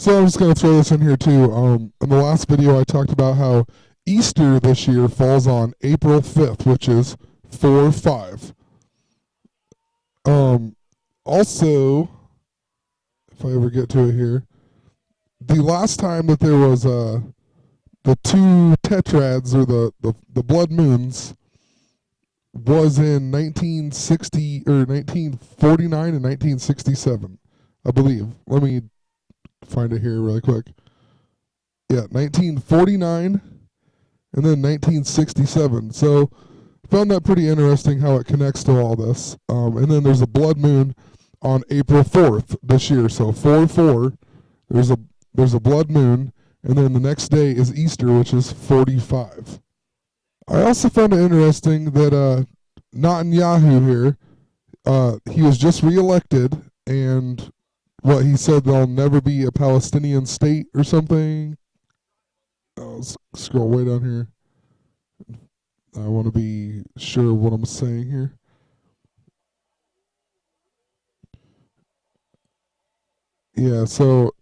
So I'm just going to throw this in here too. In the last video, I talked about how Easter this year falls on April 5th, which is 4/5. Um, Also, if I ever get to it here, the last time that there was the two tetrads or the blood moons was in 1960 or 1949 and 1967, I believe. Let me find it here really quick. Yeah, 1949 and then 1967. So found that pretty interesting how it connects to all this. And then there's a blood moon on April 4th this year. So 4/4, there's a blood moon, and then the next day is Easter, which is 45. I also found it interesting that Netanyahu here, he was just reelected, and what he said there'll never be a Palestinian state or something. Let's scroll way down here. I want to be sure of what I'm saying here. Yeah, so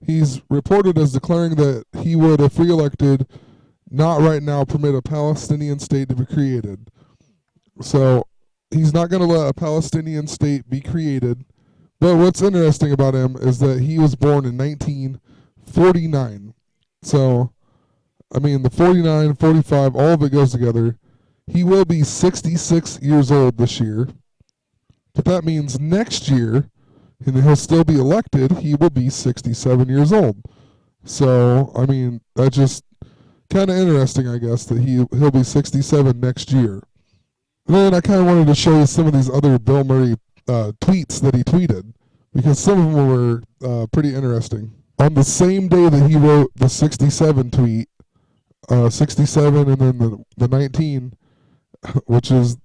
he's reported as declaring that he would, if reelected, not right now permit a Palestinian state to be created. So he's not going to let a Palestinian state be created. But what's interesting about him is that he was born in 1949. So, I mean, the 49, 45, all of it goes together. He will be 66 years old this year. But that means next year, and he'll still be elected, he will be 67 years old. So, I mean, that's just kind of interesting, I guess, that he'll be 67 next year. And then I kind of wanted to show you some of these other Bill Murray tweets that he tweeted, because some of them were pretty interesting. On the same day that he wrote the 67 tweet, 67 and then the 19, which is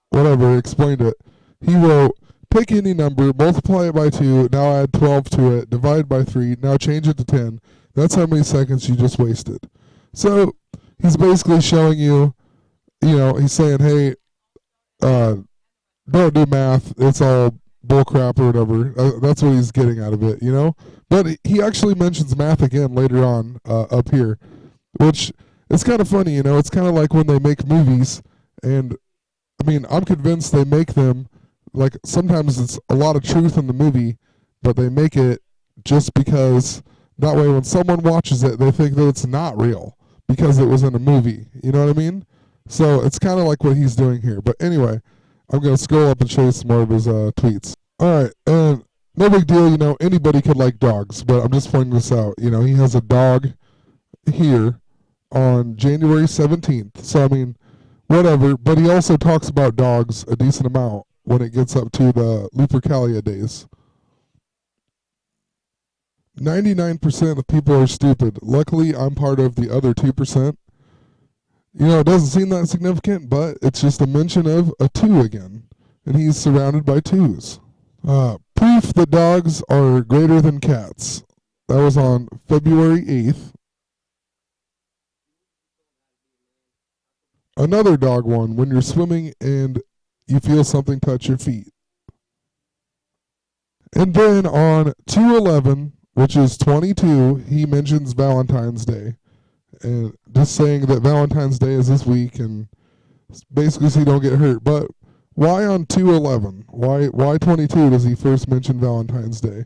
whatever, explained it. He wrote, pick any number, multiply it by 2, now add 12 to it, divide by 3, now change it to 10. That's how many seconds you just wasted. So he's basically showing you, he's saying, hey, don't do math, it's all bullcrap or whatever. That's what he's getting out of it, But he actually mentions math again later on up here, which is kind of funny, It's kind of like when they make movies, and I mean, I'm convinced they make them, like sometimes it's a lot of truth in the movie, but they make it just because that way when someone watches it, they think that it's not real because it was in a movie. You know what I mean? So it's kind of like what he's doing here. But anyway, I'm going to scroll up and show you some more of his tweets. All right, and no big deal, anybody could like dogs, but I'm just pointing this out. He has a dog here on January 17th. So, I mean, whatever. But he also talks about dogs a decent amount when it gets up to the Lupercalia days. 99% of people are stupid. Luckily, I'm part of the other 2%. It doesn't seem that significant, but it's just a mention of a 2 again. And he's surrounded by 2s. Proof that dogs are greater than cats. That was on February 8th. Another dog one, when you're swimming and you feel something touch your feet. And then on 2/11, which is 22, he mentions Valentine's Day. And just saying that Valentine's Day is this week and basically so you don't get hurt. But why on 2/11? Why 22 does he first mention Valentine's Day?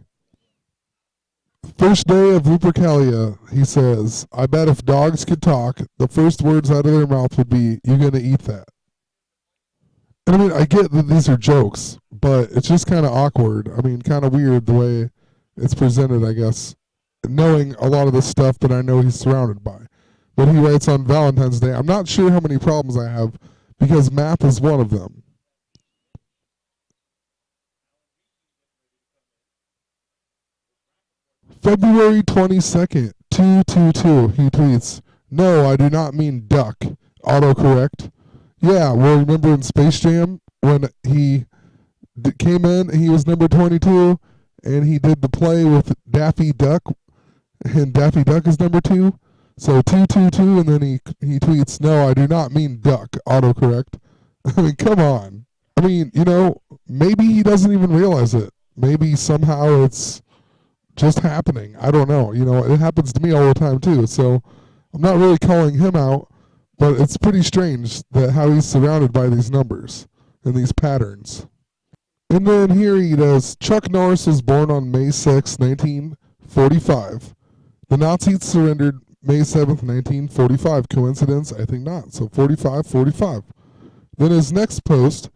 First day of Lupercalia, he says, I bet if dogs could talk, the first words out of their mouth would be, you gonna eat that? And I mean, I get that these are jokes, but it's just kind of awkward. I mean, kind of weird the way it's presented, I guess, knowing a lot of the stuff that I know he's surrounded by. But he writes on Valentine's Day, I'm not sure how many problems I have because math is one of them. February 22nd, 222, he tweets, no, I do not mean duck. Autocorrect. Yeah, well, remember in Space Jam when he came in and he was number 22 and he did the play with Daffy Duck and Daffy Duck is number 2? So 222 and then he tweets, no, I do not mean duck. Autocorrect. I mean, come on. I mean, maybe he doesn't even realize it. Maybe somehow it's just happening. I don't know. It happens to me all the time too. So I'm not really calling him out, but it's pretty strange that how he's surrounded by these numbers and these patterns. And then here he does Chuck Norris was born on May 6, 1945. The Nazis surrendered May 7th, 1945. Coincidence? I think not. So 45, 45. Then his next post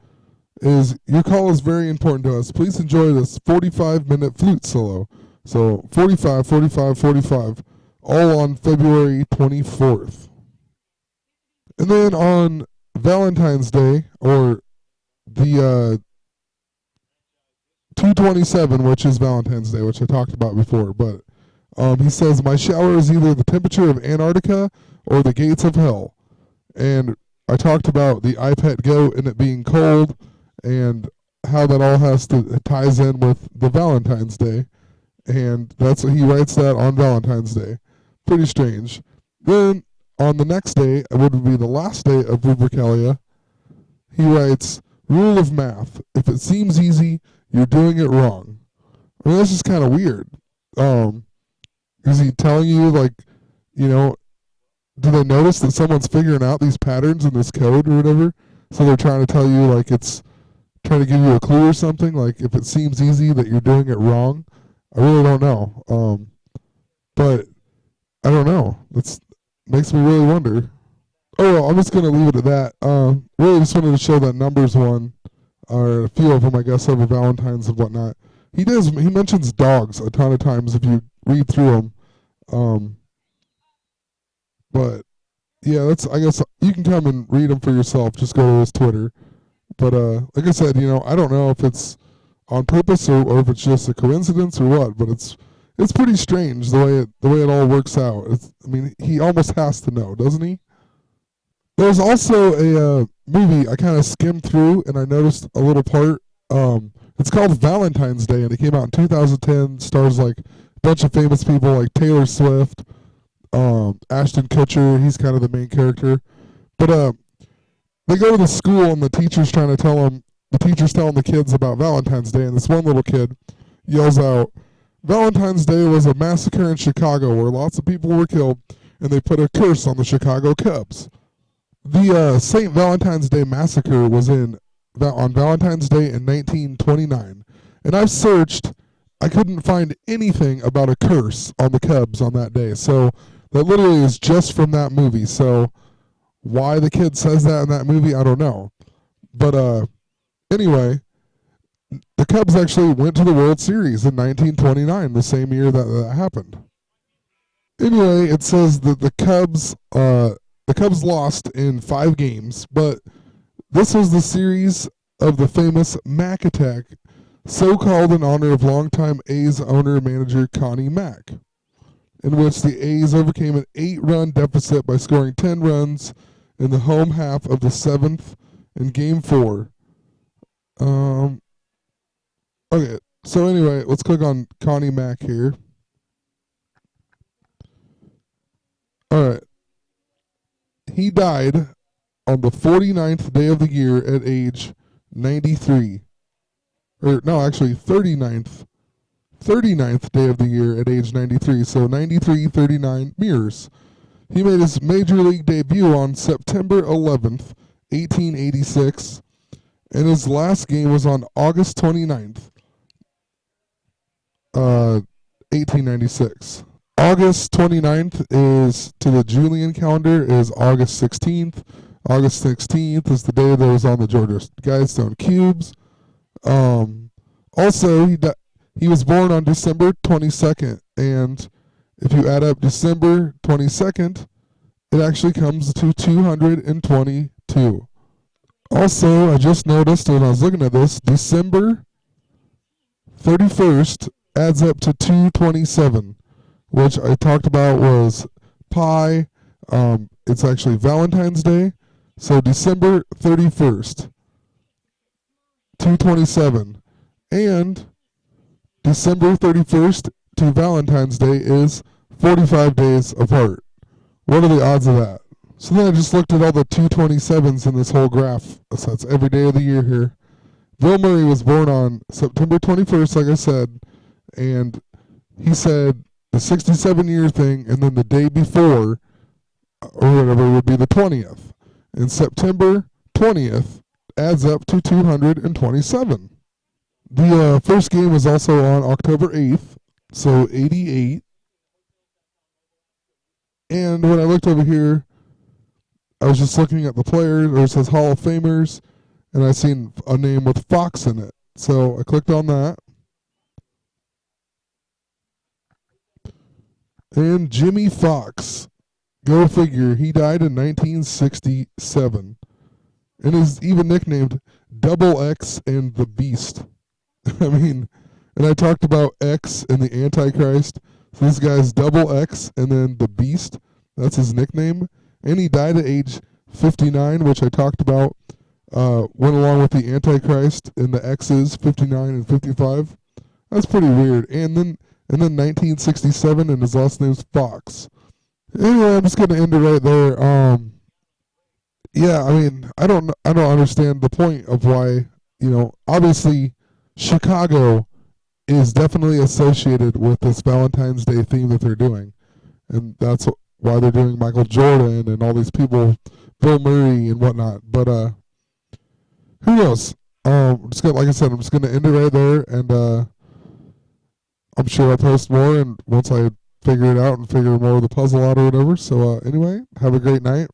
is your call is very important to us. Please enjoy this 45-minute flute solo. So 45, 45, 45, all on February 24th. And then on Valentine's Day, or the 227, which is Valentine's Day, which I talked about before, but he says, my shower is either the temperature of Antarctica or the gates of hell. And I talked about the iPad Go and it being cold and how that all ties in with the Valentine's Day. And that's what he writes that on Valentine's Day. Pretty strange. Then on the next day, it would be the last day of Lupercalia, he writes, rule of math. If it seems easy, you're doing it wrong. I mean, this is kind of weird. Is he telling you, like, do they notice that someone's figuring out these patterns in this code or whatever? So they're trying to tell you, like, it's trying to give you a clue or something? Like, if it seems easy that you're doing it wrong? I really don't know. But I don't know. It makes me really wonder. Oh, well, I'm just going to leave it at that. Really just wanted to show that numbers one, or a few of them, I guess, over Valentine's and whatnot. He mentions dogs a ton of times if you read through them. But yeah, I guess you can come and read them for yourself. Just go to his Twitter. But like I said, I don't know if it's on purpose or if it's just a coincidence or what. But it's pretty strange the way it all works out. He almost has to know, doesn't he? There's also a movie I kind of skimmed through and I noticed a little part. It's called Valentine's Day and it came out in 2010. Stars like a bunch of famous people like Taylor Swift, Ashton Kutcher. He's kind of the main character. But they go to the school and the teacher's telling the kids about Valentine's Day, and this one little kid yells out, Valentine's Day was a massacre in Chicago where lots of people were killed and they put a curse on the Chicago Cubs. The St. Valentine's Day massacre was on Valentine's Day in 1929, and I've searched. I couldn't find anything about a curse on the Cubs on that day. So that literally is just from that movie. So why the kid says that in that movie, I don't know. But anyway, the Cubs actually went to the World Series in 1929, the same year that happened. Anyway, it says that the Cubs lost in 5 games, but this was the series of the famous Mack attack, so called in honor of longtime A's owner-manager Connie Mack, in which the A's overcame an 8-run deficit by scoring 10 runs in the home half of the 7th in Game 4. Okay, so anyway, let's click on Connie Mack here. All right. He died on the 49th day of the year at age 93. Or no, actually 39th day of the year at age 93. So 93, 39 mirrors. He made his major league debut on September 11th, 1886, and his last game was on August 29th, 1896. August 29th is, to the Julian calendar, is August 16th. August 16th is the day that was on the Georgia Guidestone Cubes. Also, he was born on December 22nd, and if you add up December 22nd, it actually comes to 222. Also, I just noticed when I was looking at this, December 31st adds up to 227, which I talked about was pi. It's actually Valentine's Day. So December 31st, 227. And December 31st to Valentine's Day is 45 days apart. What are the odds of that? So then I just looked at all the 227s in this whole graph. So that's every day of the year here. Bill Murray was born on September 21st, like I said, and he said the 67-year thing, and then the day before, or whatever, would be the 20th. And September 20th adds up to 227. The first game was also on October 8th, so 88. And when I looked over here, I was just looking at the players, or it says Hall of Famers, and I seen a name with Fox in it. So I clicked on that. And Jimmy Fox, go figure, he died in 1967 and is even nicknamed Double X and the Beast. I mean, and I talked about X and the Antichrist. So this guy's Double X and then the Beast. That's his nickname. And he died at age 59, which I talked about. Went along with the Antichrist and the X's, 59 and 55. That's pretty weird. And then 1967, and his last name's Fox. Anyway, I'm just gonna end it right there. Yeah, I mean, I don't understand the point of why, obviously Chicago is definitely associated with this Valentine's Day theme that they're doing, and that's why they're doing Michael Jordan and all these people, Bill Murray and whatnot. But who knows? Just gonna, like I said, I'm just gonna end it right there, and I'm sure I'll post more, and once I figure it out and figure more of the puzzle out or whatever. So anyway, have a great night.